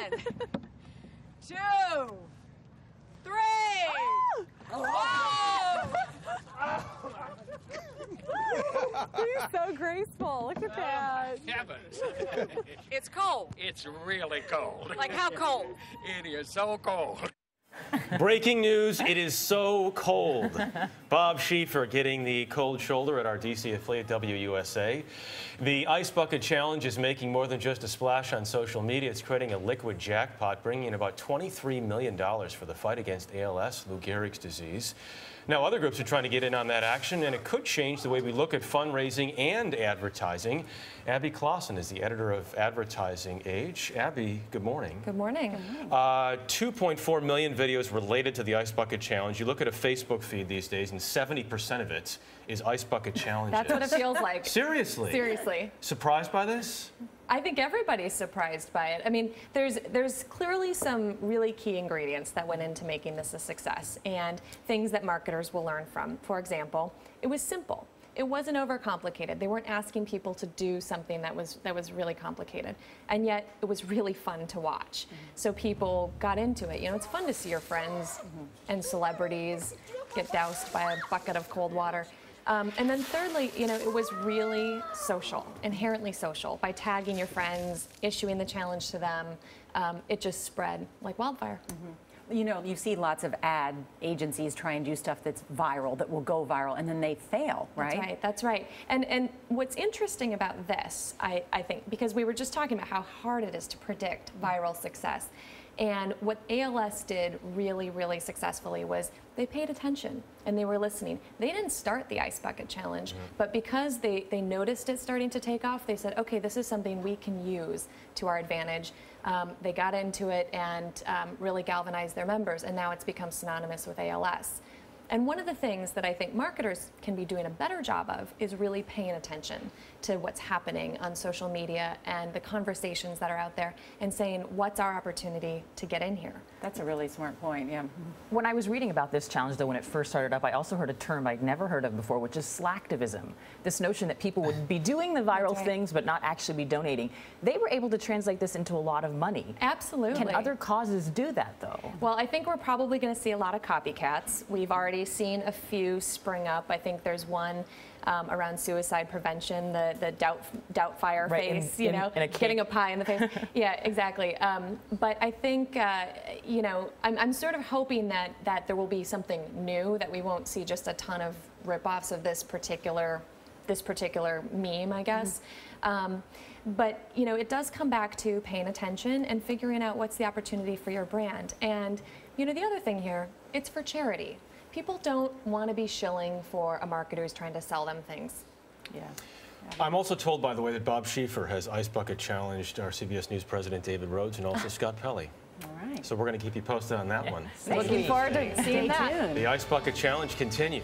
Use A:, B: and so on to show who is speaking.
A: 1, 2, 3. Whoa!
B: He's so graceful. Look at that.
C: Heavens.
A: It's cold.
C: It's really cold.
A: Like how cold?
C: It is so cold.
D: Breaking news, it is so cold. Bob Schieffer getting the cold shoulder at our D.C. affiliate WUSA. The Ice Bucket Challenge is making more than just a splash on social media. It's creating a liquid jackpot, bringing in about $23 million for the fight against ALS, Lou Gehrig's disease. Now, other groups are trying to get in on that action, and it could change the way we look at fundraising and advertising. Abbey Klaassen is the editor of Advertising Age. Abby, good morning.
B: Good morning.
D: 2.4 million videos related to the Ice Bucket Challenge. You look at a Facebook feed these days, and 70% of it is Ice Bucket Challenges.
B: That's what it feels like.
D: Seriously?
B: Seriously.
D: Surprised by this?
B: I think everybody's surprised by it. I mean, there's clearly some really key ingredients that went into making this a success and things that marketers will learn from. For example, it was simple. It wasn't overcomplicated. They weren't asking people to do something that was really complicated. And yet it was really fun to watch. So people got into it. You know, it's fun to see your friends and celebrities get doused by a bucket of cold water. And then thirdly, you know, it was really social, inherently social. By tagging your friends, issuing the challenge to them, it just spread like wildfire.
E: You know, you see lots of ad agencies try and do stuff that's viral, that will go viral, and then they fail, right?
B: That's right, that's right. And what's interesting about this, I think, because we were just talking about how hard it is to predict viral success. And what ALS did really, really successfully was they paid attention and they were listening. They didn't start the Ice Bucket Challenge, but because they noticed it starting to take off, they said, okay, this is something we can use to our advantage. They got into it and really galvanized their members, and now it's become synonymous with ALS. And one of the things that I think marketers can be doing a better job of is really paying attention to what's happening on social media and the conversations that are out there and saying, what's our opportunity to get in here?
E: That's a really smart point, yeah.
F: When I was reading about this challenge, though, when it first started up, I also heard a term I'd never heard of before, which is slacktivism. This notion that people would be doing the viral things but not actually be donating. They were able to translate this into a lot of money.
B: Absolutely.
F: Can other causes do that, though?
B: Well, I think we're probably going to see a lot of copycats. We've already seen a few spring up. I think there's one around suicide prevention, the doubtfire face, getting a pie in the face. Yeah, exactly. But I think, you know, I'm sort of hoping that there will be something new, that we won't see just a ton of ripoffs of this particular meme, I guess. But, you know, it does come back to paying attention and figuring out what's the opportunity for your brand. And, you know, the other thing here, it's for charity. People don't want to be shilling for a marketer who's trying to sell them things.
E: Yeah.
D: I'm also told, by the way, that Bob Schieffer has Ice Bucket challenged our CBS News president David Rhodes and also Scott Pelley.
E: All right.
D: So we're going to keep you posted on that one.
B: Looking forward to seeing that.
D: The Ice Bucket Challenge continues.